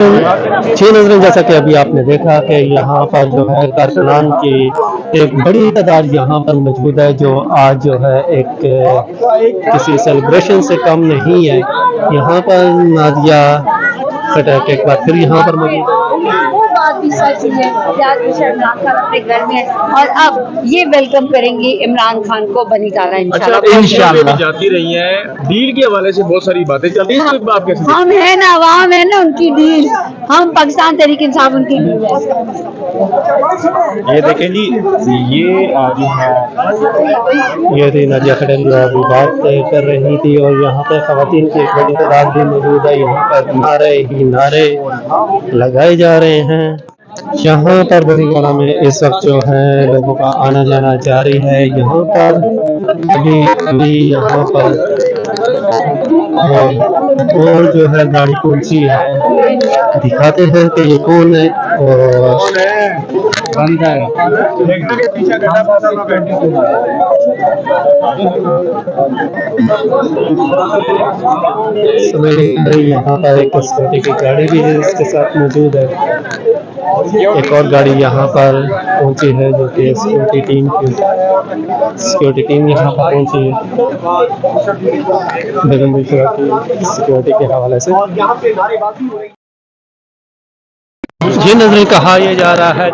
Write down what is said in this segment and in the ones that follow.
जी नजरें, जैसा कि अभी आपने देखा कि यहाँ पर जो है कारकुनान की एक बड़ी तादाद यहाँ पर मौजूद है, जो आज जो है एक किसी सेलिब्रेशन से कम नहीं है। यहाँ पर नादिया खटक एक बार फिर यहाँ पर मौजूद है। वो बात भी सच है कि आज इमरान खान अपने घर में है और अब ये वेलकम करेंगी इमरान खान को बनी गाला इंशाल्लाह। जाती रही हैं डील के हवाले से बहुत सारी बातें चल रही हैं, तो आप कैसे हम है ना, अवाम है ना उनकी डील, हम पाकिस्तान तहरीक इंसाफ उनकी डील है। ये देखें जी, ये जो है ये थी नादिया खटक जो अभी बात कर रही थी, और यहाँ पर खवातीन की एक बड़ी तादाद भी मौजूद है। यहाँ पर नारे ही नारे लगाए जा रहे हैं। यहाँ पर बड़ी गाला में इस वक्त जो है लोगों का आना जाना जारी है। यहाँ पर अभी यहाँ पर और जो है गाड़ी कौन सी है दिखाते हैं कि ये कौन है और बंद है। यहाँ पर एक सिक्योरिटी की गाड़ी भी है, इसके साथ मौजूद है। एक और गाड़ी यहाँ पर पहुंची है, जो कि सिक्योरिटी टीम यहाँ पर पहुंची है बेगम बुशरा की सिक्योरिटी के हवाले से। ये नजरें कहा यह जा रहा है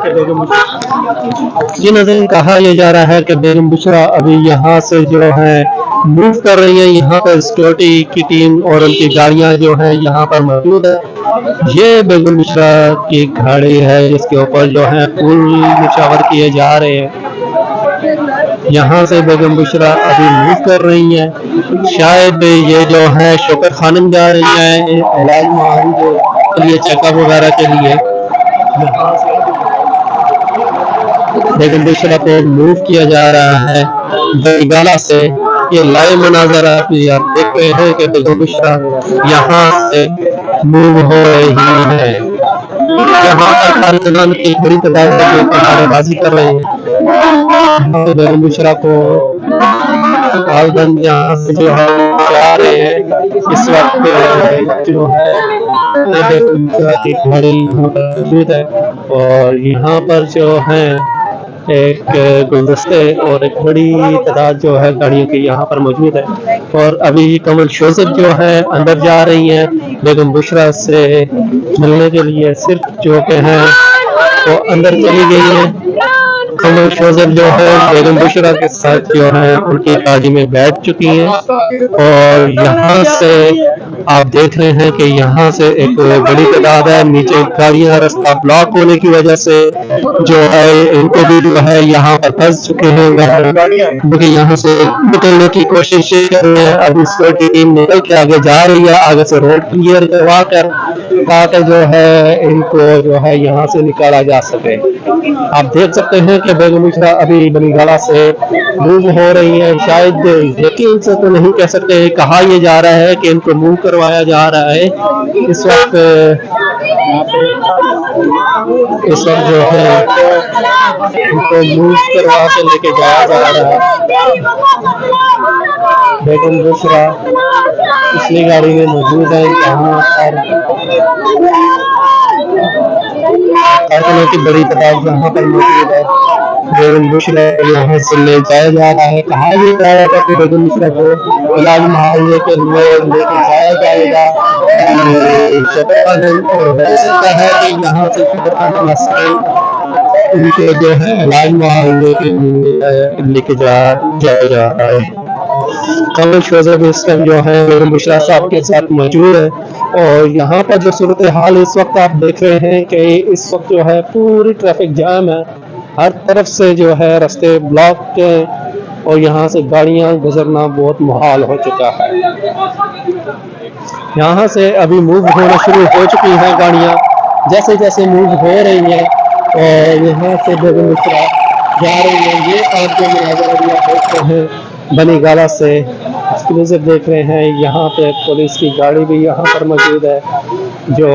कि बेगम बुशरा अभी यहाँ से जो है मूव कर रही है। यहाँ पर सिक्योरिटी की टीम और उनकी गाड़ियां जो है यहाँ पर मौजूद है। ये बेगम बुशरा की गाड़ी है जिसके ऊपर जो है फूल निछावर किए जा रहे हैं। यहाँ से बेगम बुशरा अभी मूव कर रही है। शायद ये जो है शोकर खानम जा रही है इलाज माहौल के लिए, चेकअप वगैरह के लिए। बेगम बुशरा को मूव किया जा रहा है बंगाला से। ये लाइव मनाजर आप देख रहे हैं कि बेगम बुशरा यहाँ से मूव हो रही है। यहाँ पर कारकुनान की बड़ी तादाद में नारेबाजी कर रहे हैं। बेगम बुशरा को यहाँ से जो है जा रहे हैं। इस वक्त जो है बेगम बुशरा की गाड़ी मौजूद है, और यहाँ पर जो है एक गुलदस्ते और एक बड़ी तादाद जो है गाड़ियों की यहाँ पर मौजूद है। और अभी कमल शोजब जो है अंदर जा रही हैं बेगम बुशरा से मिलने के लिए। सिर्फ जो के हैं वो अंदर चली गई है। कमल शोजब जो है बेगम बुशरा के साथ जो है उनकी गाड़ी में बैठ चुकी हैं, और यहाँ से आप देख रहे हैं कि यहाँ से एक बड़ी तादाद है। नीचे गाड़ियां रास्ता ब्लॉक होने की वजह से जो है इनको भी जो है यहाँ पर फंस चुके हैं, क्योंकि यहाँ से निकलने की कोशिश कर रहे हैं। अभी सिक्योरिटी टीम निकल के आगे जा रही है, आगे से रोड क्लियर करवा कर ताकि जो है इनको जो है यहाँ से निकाला जा सके। आप देख सकते हैं कि बेगम बुशरा अभी बनीगाला से मूव हो रही है। शायद यकीन से तो नहीं कह सकते, कहा यह जा रहा है कि इनको मूव करवाया जा रहा है। इस वक्त जो है इनको मूव करवा के लेके जाया जा रहा है। बेगम बुशरा पिछली गाड़ी में मौजूद है। यहाँ पर कारकुनों की बड़ी तादाद यहाँ पर मौजूद है। बेगम बुशरा यहाँ से ले जाया जा रहा है। कहा यह जा रहा था कि बेगम बुशरा को इलाज मुआवजे के लिए लेके जाया जाएगा। है कि यहाँ से उनके जो है इलाज मुआवजे के लिए लेके जाया जा रहा है। कमल शोजब इस टाइम जो है बेगम बुशरा साहब के साथ मौजूद है। और यहाँ पर जो सूरत हाल इस वक्त आप देख रहे हैं कि इस वक्त जो है पूरी ट्रैफिक जाम है। हर तरफ से जो है रास्ते ब्लॉक हैं, और यहाँ से गाड़ियाँ गुजरना बहुत मुहाल हो चुका है। यहाँ से अभी मूव होना शुरू हो चुकी हैं गाड़ियाँ। जैसे जैसे मूव हो रही हैं और यहाँ से बेगम बुशरा जा रही है। ये आप जो मुनाज़रा देखते हैं बनीगाला से एक्सक्लूसिव देख रहे हैं। यहाँ पे पुलिस की गाड़ी भी यहाँ पर मौजूद है, जो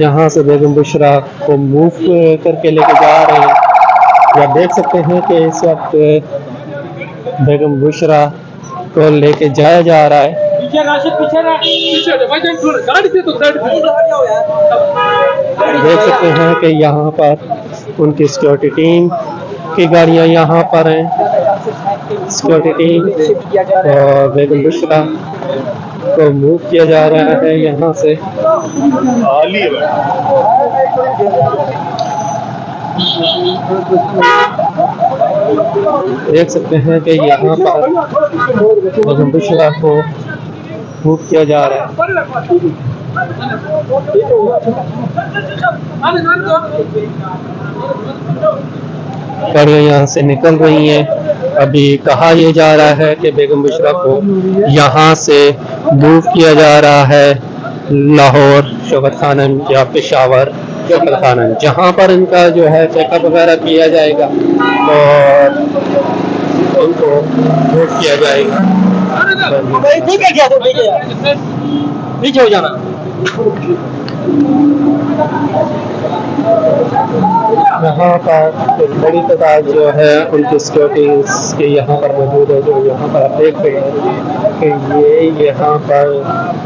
यहाँ से बेगम बुशरा को मूव करके लेके जा रहे हैं। या देख सकते हैं कि इस वक्त बेगम बुशरा को लेके जाया जा रहा है। पीछे राशिद पीछे रह पीछे हटो भाई थोड़ा गाड़ी से तो साइड देख सकते हैं कि यहाँ पर उनकी सिक्योरिटी टीम की गाड़ियाँ यहाँ पर हैं। सिक्योरिटी टीम और बेगम बुशरा को मूव किया जा रहा है यहाँ से। देख सकते हैं कि यहाँ पर बेगम बुशरा को मूव किया जा रहा है। गाड़ियाँ यहाँ से निकल रही हैं। अभी कहा यह जा रहा है कि बेगम बुशरा को यहाँ से मूव किया जा रहा है लाहौर शौकत खानन या पेशावर शौकत खानन, जहाँ पर इनका जो है चेकअप वगैरह किया जाएगा और इनको मूव किया जाएगा। नीचे हो जाना। यहाँ पर एक बड़ी तादाद जो है उनकी सिक्योरिटीज के यहाँ पर मौजूद है, जो यहाँ पर आप देख रहे हैं कि ये यहाँ पर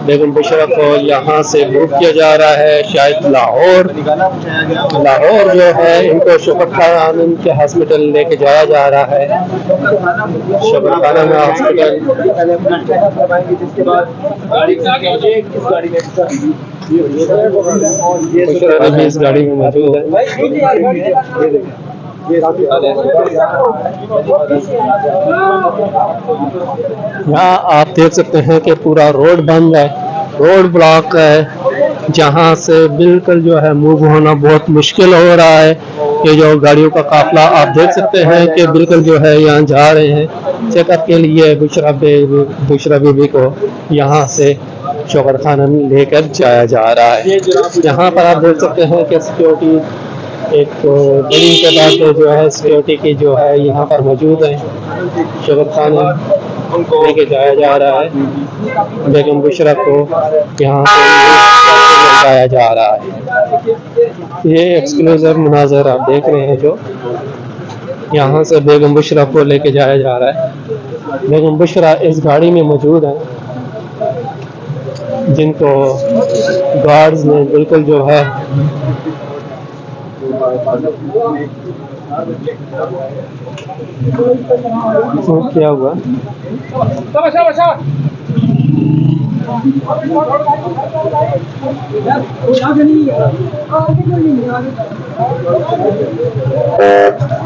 बेगम बुशरा को यहाँ से मूव किया जा रहा है शायद लाहौर जो है इनको शौकत खानन के हॉस्पिटल लेके जाया जा रहा है। शौकत खानन हॉस्पिटल भी इस गाड़ी में मौजूद है। यहाँ आप देख सकते हैं कि पूरा रोड बंद है, रोड ब्लॉक है, जहाँ से बिल्कुल जो है मूव होना बहुत मुश्किल हो रहा है। ये जो गाड़ियों का काफिला आप देख सकते हैं कि बिल्कुल जो है यहाँ जा रहे हैं चेकअप के लिए। बुशरा बीबी को यहाँ से शौकत खानन लेकर जाया जा रहा है। यहाँ पर आप देख सकते हैं कि सिक्योरिटी एक बड़ी तादाद जो है सिक्योरिटी की जो है यहाँ पर मौजूद है। शौकत खानन उनको लेके जाया जा रहा है। बेगम बुशरा को यहाँ से जाया जा रहा है। ये एक्सक्लूसिव मुनाज़र आप देख रहे हैं जो यहाँ से बेगम बुशरा को लेके जाया जा रहा है। बेगम बुशरा इस गाड़ी में मौजूद है, जिनको गार्ड्स ने बिल्कुल जो है क्या हुआ।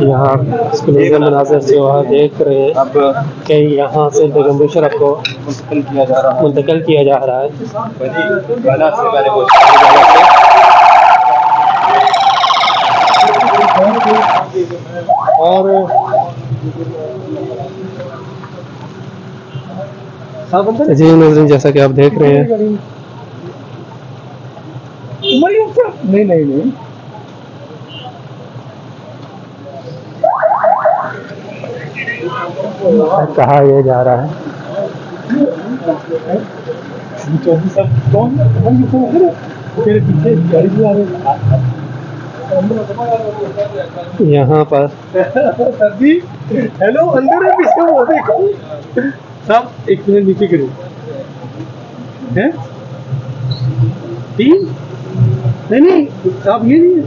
यहाँ मनाज़र जो है देख रहे हैं कि यहाँ से बेगम बुशरा को मुंतकिल किया जा रहा है। और जी नाज़रीन, जैसा कि आप देख रहे हैं नहीं कहा यह जा रहा है। यहाँ पर हेलो अंदर है पीछे वो देखो सब एक मिनट नीचे करो हैं तीन नहीं साहब ये नहीं है।